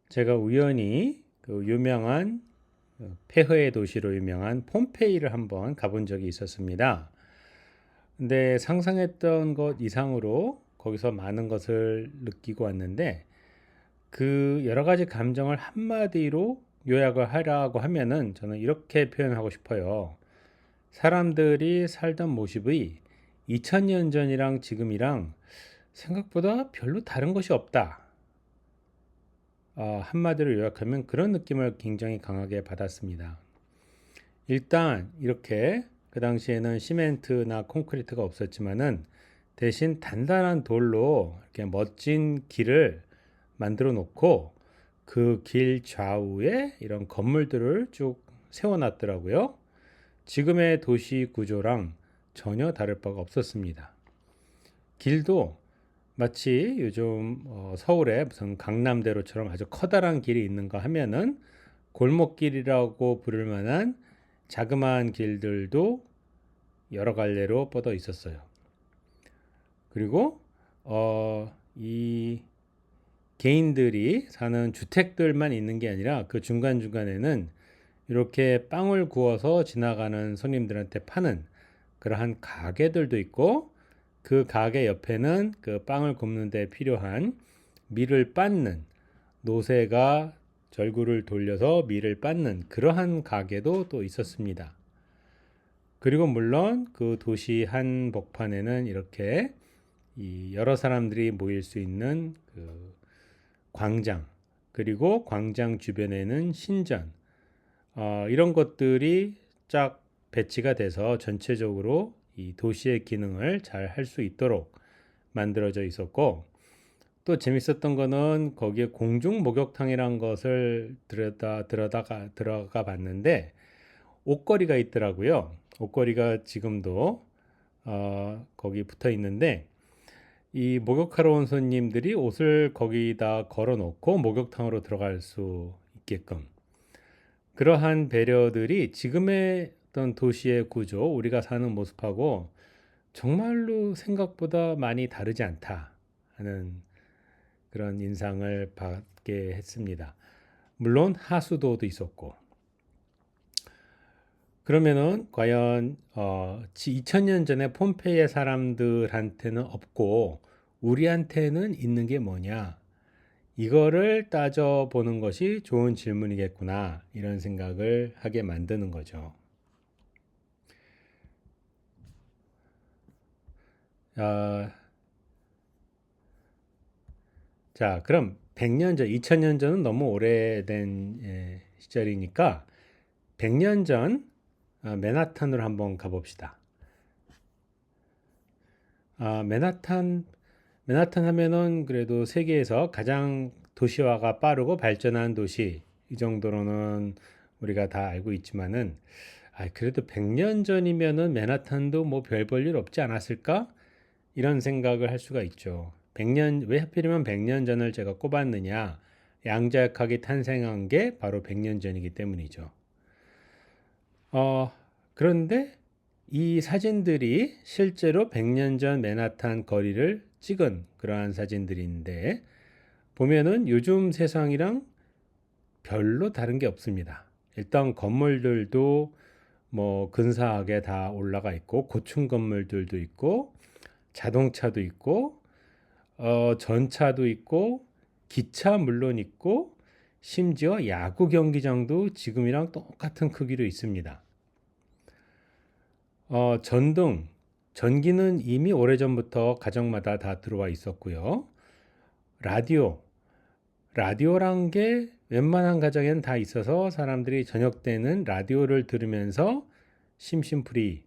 제가 우연히 그 유명한 폐허의 도시로 유명한 폼페이를 한번 가본 적이 있었습니다. 근데 상상했던 것 이상으로 거기서 많은 것을 느끼고 왔는데 그 여러 가지 감정을 한마디로 요약을 하라고 하면은 저는 이렇게 표현하고 싶어요. 사람들이 살던 모습이 2000년 전이랑 지금이랑 생각보다 별로 다른 것이 없다. 한마디로 요약하면 그런 느낌을 굉장히 강하게 받았습니다. 일단 이렇게 그 당시에는 시멘트나 콘크리트가 없었지만은 대신 단단한 돌로 이렇게 멋진 길을 만들어 놓고 그 길 좌우에 이런 건물들을 쭉 세워 놨더라고요. 지금의 도시 구조랑 전혀 다를 바가 없었습니다. 길도 마치 요즘 서울에 무슨 강남대로처럼 아주 커다란 길이 있는가 하면은 골목길이라고 부를 만한 자그마한 길들도 여러 갈래로 뻗어 있었어요. 그리고 이 개인들이 사는 주택들만 있는 게 아니라 그 중간중간에는 이렇게 빵을 구워서 지나가는 손님들한테 파는 그러한 가게들도 있고 그 가게 옆에는 그 빵을 굽는 데 필요한 밀을 빻는 노새가 절구를 돌려서 밀을 빻는 그러한 가게도 또 있었습니다. 그리고 물론 그 도시 한복판에는 이렇게 이 여러 사람들이 모일 수 있는 그 광장, 그리고 광장 주변에는 신전, 이런 것들이 쫙 배치가 돼서 전체적으로 이 도시의 기능을 잘 할 수 있도록 만들어져 있었고, 또 재밌었던 거는 거기에 공중 목욕탕이란 것을 들어가 봤는데 옷걸이가 있더라고요. 옷걸이가 지금도 거기 붙어 있는데 이 목욕하러 온 손님들이 옷을 거기다 걸어 놓고 목욕탕으로 들어갈 수 있게끔 그러한 배려들이 지금의 어떤 도시의 구조, 우리가 사는 모습하고 정말로 생각보다 많이 다르지 않다 하는 그런 인상을 받게 했습니다. 물론 하수도도 있었고. 그러면은 과연 2000년 전에 폼페이의 사람들한테는 없고 우리한테는 있는 게 뭐냐? 이거를 따져보는 것이 좋은 질문이겠구나. 이런 생각을 하게 만드는 거죠. 아, 자, 그럼 100년 전, 2000년 전은 너무 오래된 시절이니까 100년 전 맨하탄으로 한번 가봅시다. 맨하탄, 맨하탄 하면은 그래도 세계에서 가장 도시화가 빠르고 발전한 도시, 이 정도로는 우리가 다 알고 있지만은, 그래도 100년 전이면은 맨하탄도 뭐 별 볼 일 없지 않았을까? 이런 생각을 할 수가 있죠. 100년, 왜 하필이면 100년 전을 제가 꼽았느냐? 양자역학이 탄생한 게 바로 100년 전이기 때문이죠. 그런데 이 사진들이 실제로 100년 전 맨하탄 거리를 찍은 그러한 사진들인데 보면은 요즘 세상이랑 별로 다른 게 없습니다. 일단 건물들도 뭐 근사하게 다 올라가 있고 고층 건물들도 있고 자동차도 있고 전차도 있고 기차 물론 있고 심지어 야구 경기장도 지금이랑 똑같은 크기로 있습니다. 전등, 전기는 이미 오래전부터 가정마다 다 들어와 있었고요. 라디오, 라디오란 게 웬만한 가정에는 다 있어서 사람들이 저녁 때는 라디오를 들으면서 심심풀이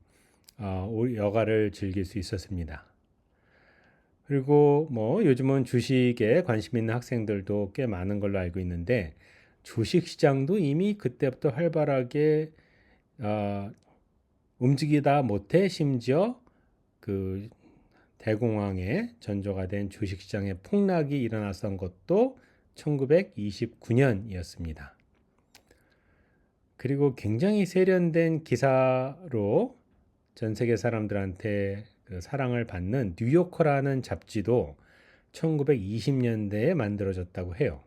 여가를 즐길 수 있었습니다. 그리고 뭐 요즘은 주식에 관심 있는 학생들도 꽤 많은 걸로 알고 있는데 주식 시장도 이미 그때부터 활발하게 어, 움직이다 못해 심지어 그 대공황에 전조가 된 주식시장의 폭락이 일어났던 것도 1929년이었습니다. 그리고 굉장히 세련된 기사로 전 세계 사람들한테 그 사랑을 받는 뉴요커라는 잡지도 1920년대에 만들어졌다고 해요.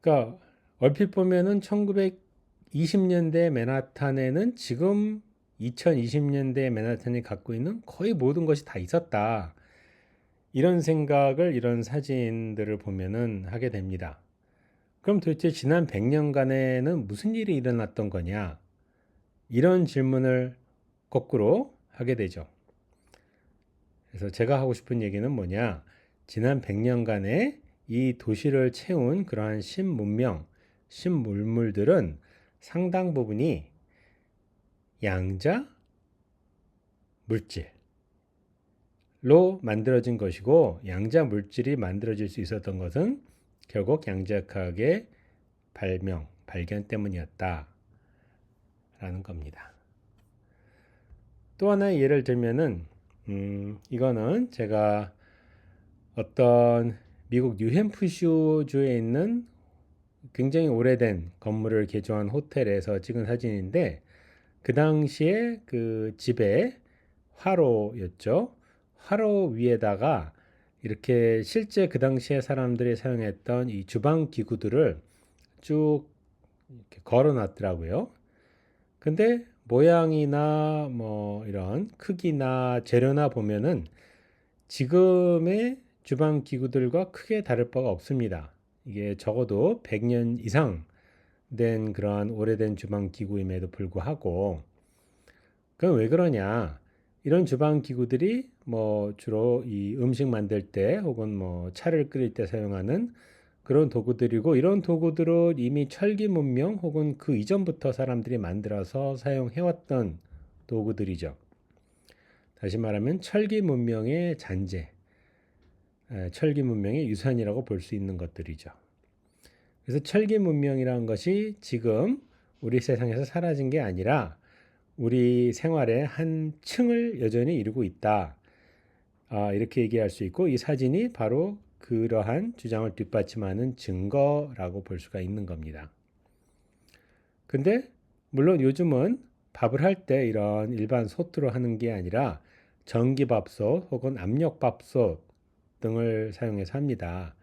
그러니까 얼핏 보면은 1920년대 맨하탄에는 지금 2020년대 맨하탄이 갖고 있는 거의 모든 것이 다 있었다. 이런 생각을 이런 사진들을 보면은 하게 됩니다. 그럼 도대체 지난 100년간에는 무슨 일이 일어났던 거냐? 이런 질문을 거꾸로 하게 되죠. 그래서 제가 하고 싶은 얘기는 뭐냐? 지난 100년간에 이 도시를 채운 그러한 신문명, 신물물들은 상당 부분이 양자 물질로 만들어진 것이고, 양자 물질이 만들어질 수 있었던 것은 결국 양자역학의 발견 때문이었다라는 겁니다. 또 하나의 예를 들면은 이거는 제가 어떤 미국 뉴햄프셔주에 있는 굉장히 오래된 건물을 개조한 호텔에서 찍은 사진인데, 그 당시에 그 집에 화로였죠. 화로 위에다가 이렇게 실제 그 당시에 사람들이 사용했던 이 주방 기구들을 쭉 이렇게 걸어 놨더라고요. 근데 모양이나 뭐 이런 크기나 재료나 보면은 지금의 주방 기구들과 크게 다를 바가 없습니다. 이게 적어도 100년 이상 된 그러한 오래된 주방 기구임에도 불구하고, 그럼 왜 그러냐? 이런 주방 기구들이 뭐 주로 이 음식 만들 때 혹은 뭐 차를 끓일 때 사용하는 그런 도구들이고, 이런 도구들은 이미 철기 문명 혹은 그 이전부터 사람들이 만들어서 사용해왔던 도구들이죠. 다시 말하면 철기 문명의 잔재, 철기 문명의 유산이라고 볼 수 있는 것들이죠. 그래서 철기 문명이라는 것이 지금 우리 세상에서 사라진 게 아니라 우리 생활의 한 층을 여전히 이루고 있다. 이렇게 얘기할 수 있고, 이 사진이 바로 그러한 주장을 뒷받침하는 증거라고 볼 수가 있는 겁니다. 근데 물론 요즘은 밥을 할 때 이런 일반 솥으로 하는 게 아니라 전기밥솥 혹은 압력밥솥 등을 사용해서 합니다.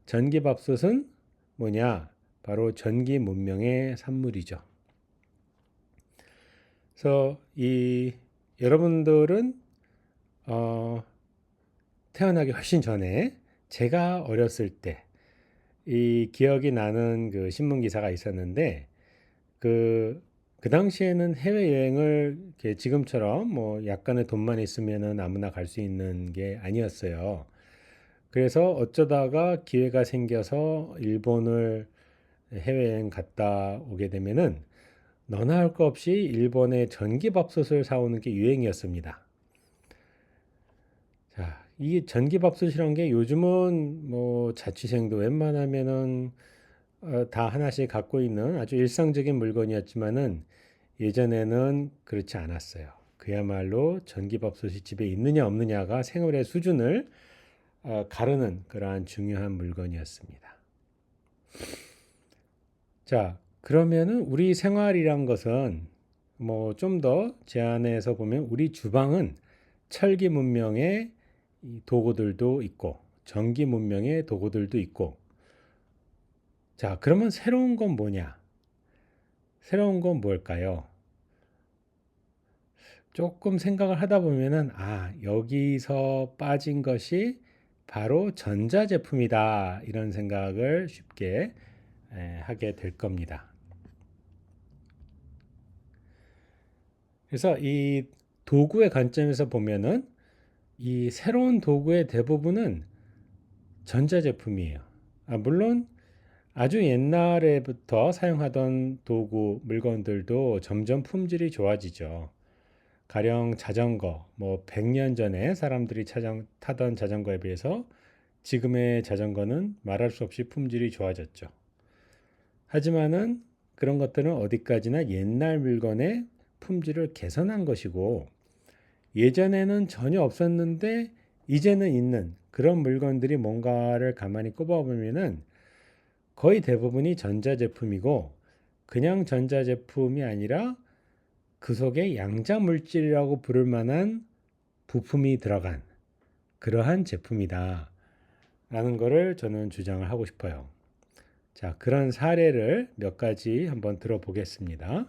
전기밥솥은 뭐냐? 바로 전기 문명의 산물이죠. 그래서 이 여러분들은 태어나기 훨씬 전에 제가 어렸을 때 이 기억이 나는 그 신문 기사가 있었는데, 그 당시에는 해외여행을 이렇게 지금처럼 뭐 약간의 돈만 있으면은 아무나 갈 수 있는 게 아니었어요. 그래서 어쩌다가 기회가 생겨서 일본을 해외여행 갔다 오게 되면은 너나 할 거 없이 일본의 전기밥솥을 사오는 게 유행이었습니다. 자, 이 전기밥솥이란 게 요즘은 뭐 자취생도 웬만하면은 다 하나씩 갖고 있는 아주 일상적인 물건이었지만은, 예전에는 그렇지 않았어요. 그야말로 전기밥솥이 집에 있느냐 없느냐가 생활의 수준을 가르는 그러한 중요한 물건이었습니다. 자, 그러면은 우리 생활이란 것은 뭐 좀 더 제안해서 보면 우리 주방은 철기 문명의 도구들도 있고 전기 문명의 도구들도 있고, 자, 그러면 새로운 건 뭐냐? 새로운 건 뭘까요? 조금 생각을 하다 보면은 여기서 빠진 것이 바로 전자제품이다. 이런 생각을 쉽게 하게 될 겁니다. 그래서 이 도구의 관점에서 보면은 이 새로운 도구의 대부분은 전자제품이에요. 물론 아주 옛날에부터 사용하던 도구, 물건들도 점점 품질이 좋아지죠. 가령 자전거, 뭐 100년 전에 사람들이 타던 자전거에 비해서 지금의 자전거는 말할 수 없이 품질이 좋아졌죠. 하지만은 그런 것들은 어디까지나 옛날 물건의 품질을 개선한 것이고, 예전에는 전혀 없었는데 이제는 있는 그런 물건들이 뭔가를 가만히 꼽아보면은 거의 대부분이 전자제품이고, 그냥 전자제품이 아니라 그 속에 양자 물질이라고 부를 만한 부품이 들어간 그러한 제품이다 라는 것을 저는 주장을 하고 싶어요. 자, 그런 사례를 몇 가지 한번 들어보겠습니다.